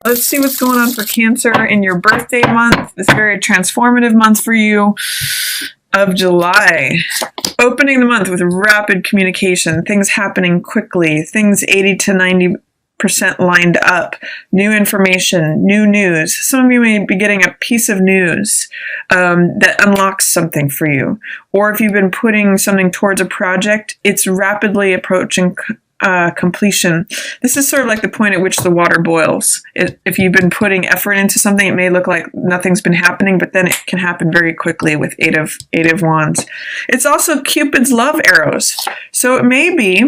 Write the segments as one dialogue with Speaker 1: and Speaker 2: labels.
Speaker 1: let's see what's going on for Cancer in your birthday month, this very transformative month for you of July. Opening the month with rapid communication, things happening quickly, things 80 to 90% lined up, new information, new news. Some of you may be getting a piece of news that unlocks something for you. Or if you've been putting something towards a project, it's rapidly approaching completion. This is sort of like the point at which the water boils. If you've been putting effort into something, it may look like nothing's been happening, but then it can happen very quickly with Eight of Wands. It's also Cupid's love arrows. So it may be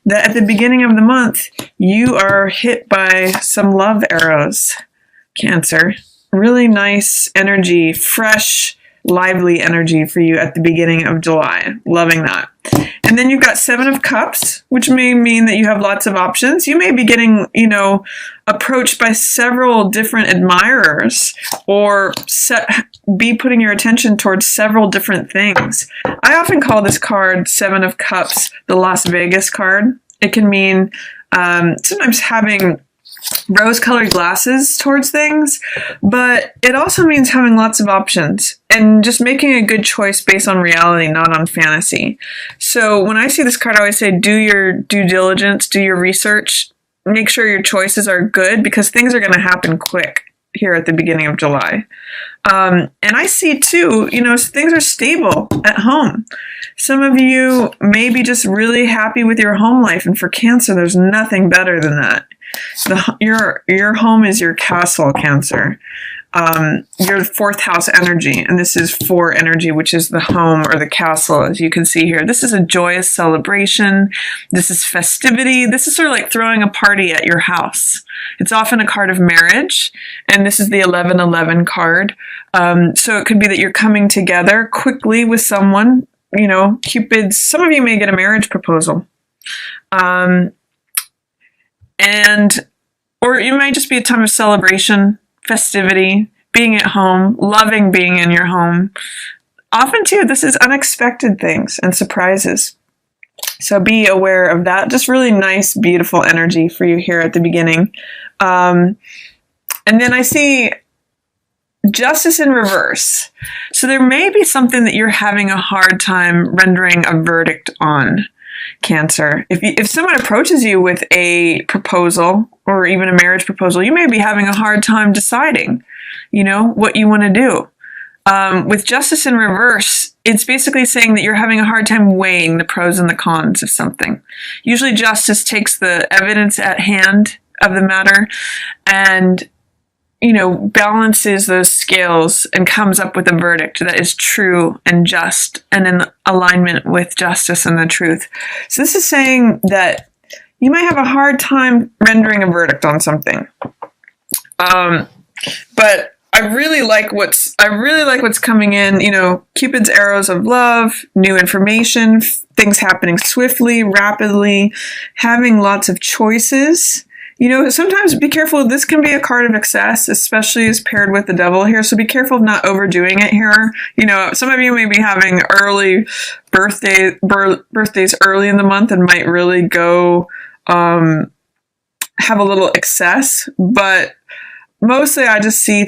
Speaker 1: that at the beginning of the month, you are hit by some love arrows, Cancer. Really nice energy, fresh, lively energy for you at the beginning of July. Loving that. And then you've got Seven of Cups, which may mean that you have lots of options. You may be getting, approached by several different admirers or be putting your attention towards several different things. I often call this card Seven of Cups the Las Vegas card. It can mean sometimes having rose-colored glasses towards things, but it also means having lots of options and just making a good choice based on reality, not on fantasy. So when I see this card, I always say, do your due diligence, do your research, make sure your choices are good, because things are going to happen quick here at the beginning of July. And I see too, things are stable at home. Some of you may be just really happy with your home life, and for Cancer, there's nothing better than that. Your home is your castle, Cancer. Your fourth house energy, and this is 4 energy, which is the home or the castle, as you can see here. This is a joyous celebration. This is festivity. This is sort of like throwing a party at your house. It's often a card of marriage, and this is the 1111 card. So it could be that you're coming together quickly with someone. Some of you may get a marriage proposal. Or it might just be a time of celebration, festivity, being at home, loving being in your home. Often too, this is unexpected things and surprises. So be aware of that. Just really nice, beautiful energy for you here at the beginning. And then I see Justice in reverse. So there may be something that you're having a hard time rendering a verdict on, Cancer. If someone approaches you with a proposal or even a marriage proposal, you may be having a hard time deciding, what you want to do. With Justice in reverse, it's basically saying that you're having a hard time weighing the pros and the cons of something. Usually Justice takes the evidence at hand of the matter and balances those scales and comes up with a verdict that is true and just and in alignment with justice and the truth. So this is saying that you might have a hard time rendering a verdict on something. But I really like what's coming in, Cupid's arrows of love, new information, things happening swiftly, rapidly, having lots of choices. Sometimes be careful. This can be a card of excess, especially as paired with the Devil here. So be careful of not overdoing it here. Some of you may be having early birthdays early in the month and might really go have a little excess. But mostly I just see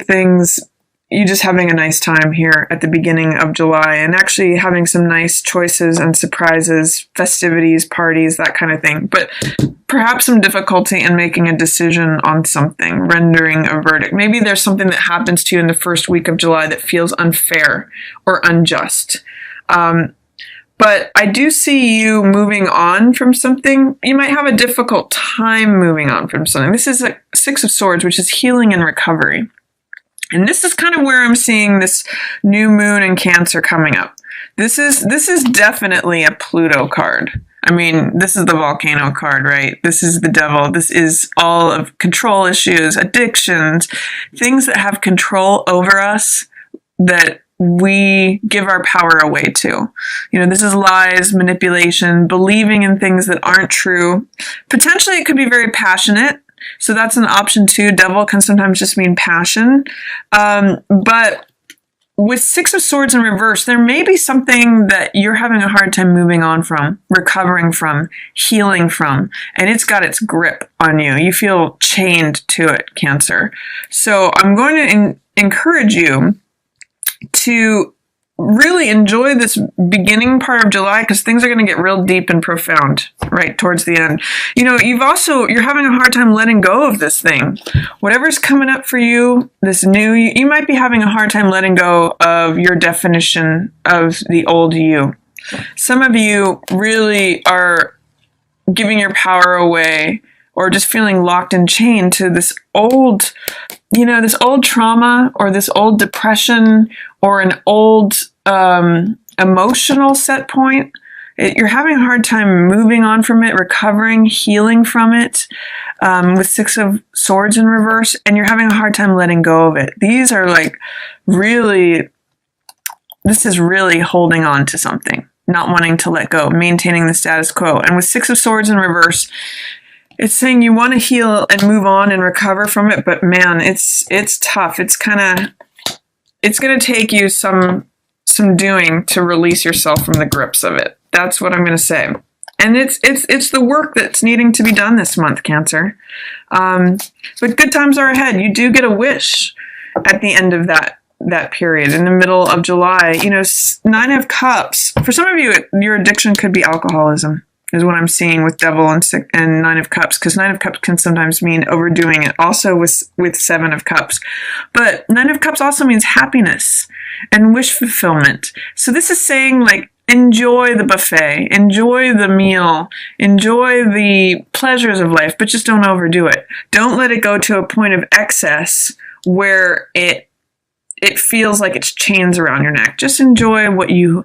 Speaker 1: you just having a nice time here at the beginning of July and actually having some nice choices and surprises, festivities, parties, that kind of thing. But perhaps some difficulty in making a decision on something, rendering a verdict. Maybe there's something that happens to you in the first week of July that feels unfair or unjust. But I do see you moving on from something. You might have a difficult time moving on from something. This is a 6 of Swords, which is healing and recovery. And this is kind of where I'm seeing this new moon in Cancer coming up. This is definitely a Pluto card. I mean, this is the volcano card, right? This is the Devil. This is all of control issues, addictions, things that have control over us that we give our power away to. This is lies, manipulation, believing in things that aren't true. Potentially, it could be very passionate. So that's an option too. Devil can sometimes just mean passion. But with Six of Swords in reverse, there may be something that you're having a hard time moving on from, recovering from, healing from, and it's got its grip on you. You feel chained to it, Cancer. So I'm going to encourage you to really enjoy this beginning part of July, because things are going to get real deep and profound right towards the end. You're having a hard time letting go of this thing. Whatever's coming up for you, this new, you might be having a hard time letting go of your definition of the old you. Some of you really are giving your power away, or just feeling locked and chained to this old, this old trauma, or this old depression, or an old emotional set point. You're having a hard time moving on from it, recovering, healing from it, with Six of Swords in reverse, and you're having a hard time letting go of it. These are this is really holding on to something, not wanting to let go, maintaining the status quo. And with Six of Swords in reverse, it's saying you want to heal and move on and recover from it, but man, it's tough. It's going to take you some doing to release yourself from the grips of it. That's what I'm going to say. And it's the work that's needing to be done this month, Cancer. But good times are ahead. You do get a wish at the end of that period, in the middle of July. Nine of Cups. For some of you, your addiction could be alcoholism, is what I'm seeing with Devil and Nine of Cups, because Nine of Cups can sometimes mean overdoing it, also with Seven of Cups. But Nine of Cups also means happiness and wish fulfillment. So this is saying, enjoy the buffet, enjoy the meal, enjoy the pleasures of life, but just don't overdo it. Don't let it go to a point of excess where it feels like it's chains around your neck. Just enjoy what you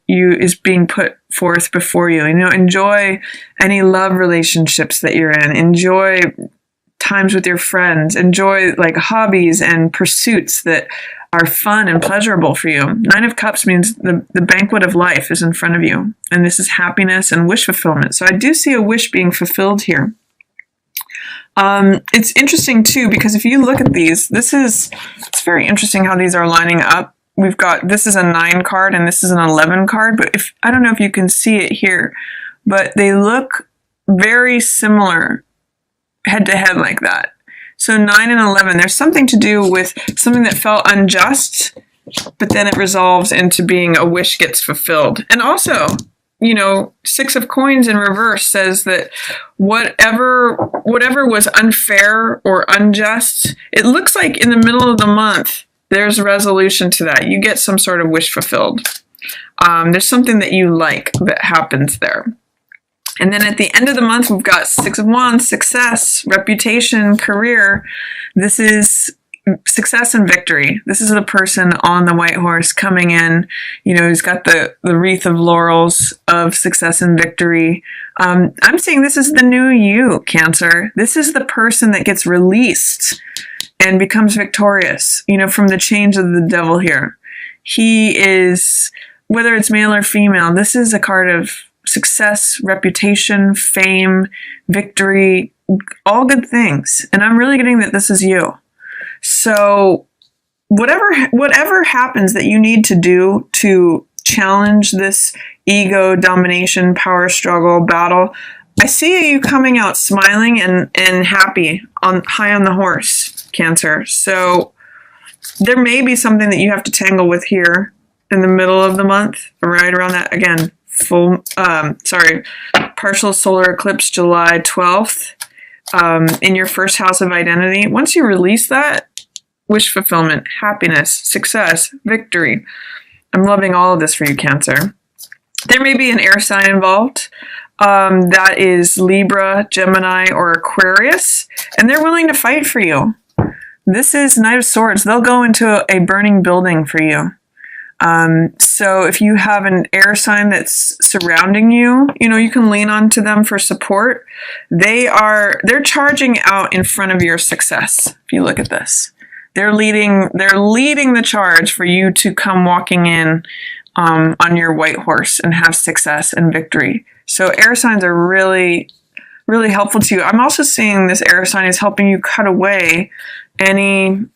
Speaker 1: is being put forth before you. Enjoy any love relationships that you're in. Enjoy times with your friends. Enjoy hobbies and pursuits that are fun and pleasurable for you. Nine of Cups means the banquet of life is in front of you, and this is happiness and wish fulfillment. So I do see a wish being fulfilled here. It's interesting too, because if you look at these, it's very interesting how these are lining up. We've got, this is a 9 card and this is an 11 card, but I don't know if you can see it here, but they look very similar head to head like that. So 9 and 11, there's something to do with something that felt unjust, but then it resolves into being a wish gets fulfilled. And also, Six of Coins in reverse says that whatever was unfair or unjust, it looks like in the middle of the month, there's a resolution to that. You get some sort of wish fulfilled. There's something that you like that happens there. And then at the end of the month, we've got Six of Wands, success, reputation, career. This is success and victory. This is the person on the white horse coming in. He's got the wreath of laurels of success and victory. I'm saying this is the new you, Cancer. This is the person that gets released and becomes victorious, from the chains of the devil here. He is, whether it's male or female, this is a card of success, reputation, fame, victory, all good things. And I'm really getting that this is you. So whatever happens that you need to do to challenge this ego, domination, power struggle, battle, I see you coming out smiling and happy high on the horse, Cancer. So there may be something that you have to tangle with here in the middle of the month, right around that, again, partial solar eclipse, July 12th, in your first house of identity. Once you release that, wish fulfillment, happiness, success, victory. I'm loving all of this for you, Cancer. There may be an air sign involved. That is Libra, Gemini, or Aquarius, and they're willing to fight for you. This is Knight of Swords. They'll go into a burning building for you. So if you have an air sign that's surrounding you, you can lean onto them for support. They're charging out in front of your success. If you look at this, they're leading the charge for you to come walking in, on your white horse and have success and victory. So air signs are really, really helpful to you. I'm also seeing this air sign is helping you cut away any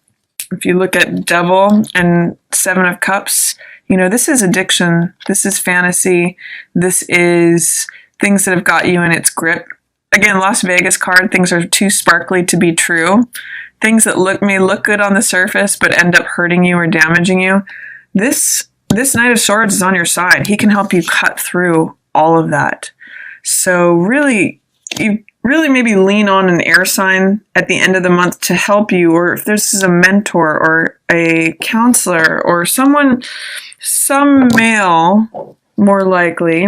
Speaker 1: If you look at Devil and Seven of Cups, you know, this is addiction. This is fantasy. This is things that have got you in its grip. Again, Las Vegas card, things are too sparkly to be true. Things that may look good on the surface, but end up hurting you or damaging you. This Knight of Swords is on your side. He can help you cut through all of that. So really, you really maybe lean on an air sign at the end of the month to help you, or if this is a mentor or a counselor or some male, more likely,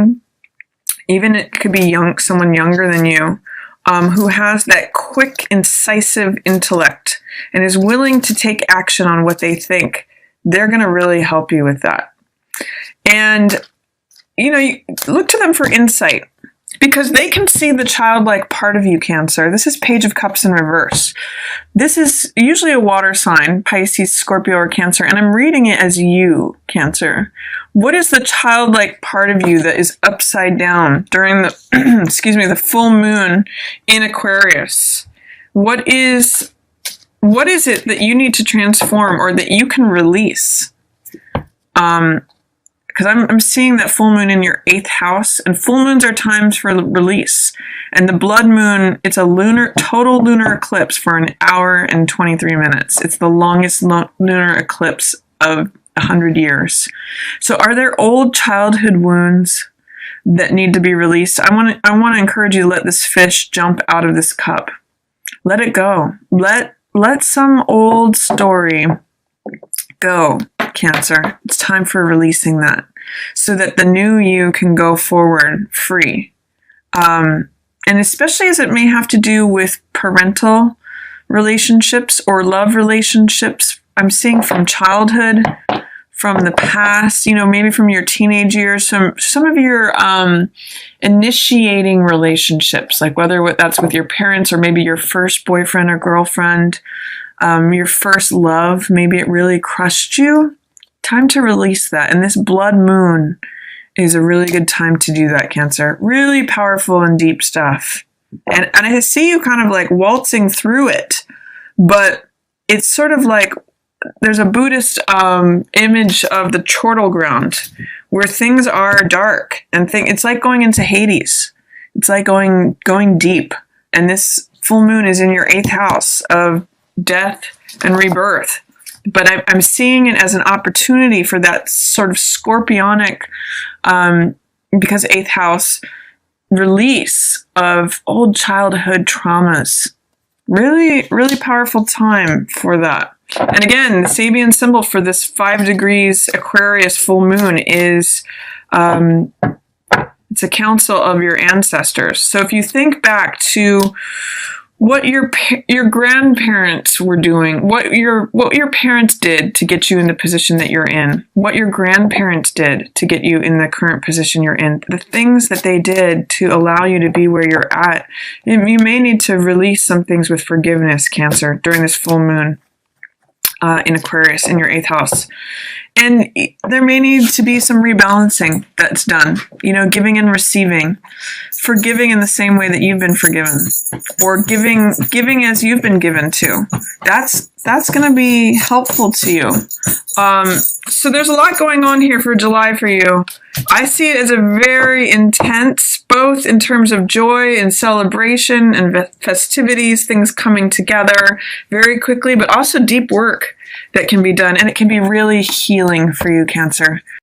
Speaker 1: even it could be someone younger than you, who has that quick, incisive intellect and is willing to take action on what they think. They're going to really help you with that. And, you know, you look to them for insight because they can see the childlike part of you, Cancer. This is Page of Cups in reverse. This is usually a water sign, Pisces, Scorpio, or Cancer, and I'm reading it as you, Cancer. What is the childlike part of you that is upside down during the, the full moon in Aquarius? What is it that you need to transform or that you can release? Because I'm seeing that full moon in your 8th house, and full moons are times for release. And the blood moon, it's a total lunar eclipse for an hour and 23 minutes. It's the longest lunar eclipse of 100 years. So are there old childhood wounds that need to be released? I want to encourage you to let this fish jump out of this cup. Let it go. Let some old story go, Cancer. It's time for releasing that so that the new you can go forward free. And especially as it may have to do with parental relationships or love relationships, I'm seeing from childhood, from the past, you know, maybe from your teenage years, some of your initiating relationships, like whether that's with your parents or maybe your first boyfriend or girlfriend, your first love, maybe it really crushed you. Time to release that. And this blood moon is a really good time to do that, Cancer. Really powerful and deep stuff. And I see you kind of like waltzing through it, but it's sort of like there's a Buddhist image of the chortle ground where things are dark and it's like going into Hades. It's like going deep. And this full moon is in your 8th house of death and rebirth. But I'm seeing it as an opportunity for that sort of scorpionic, because 8th house, release of old childhood traumas. Really, really powerful time for that. And again, the Sabian symbol for this 5 degrees Aquarius full moon is, it's a council of your ancestors. So if you think back to what your grandparents were doing, what your parents did to get you in the position that you're in, what your grandparents did to get you in the current position you're in, the things that they did to allow you to be where you're at, you may need to release some things with forgiveness, Cancer, during this full moon in Aquarius in your 8th house. And there may need to be some rebalancing that's done, you know, giving and receiving, forgiving in the same way that you've been forgiven, or giving as you've been given to. That's going to be helpful to you. So there's a lot going on here for July for you. I see it as a very intense, both in terms of joy and celebration and festivities, things coming together very quickly, but also deep work that can be done. And it can be really healing for you, Cancer.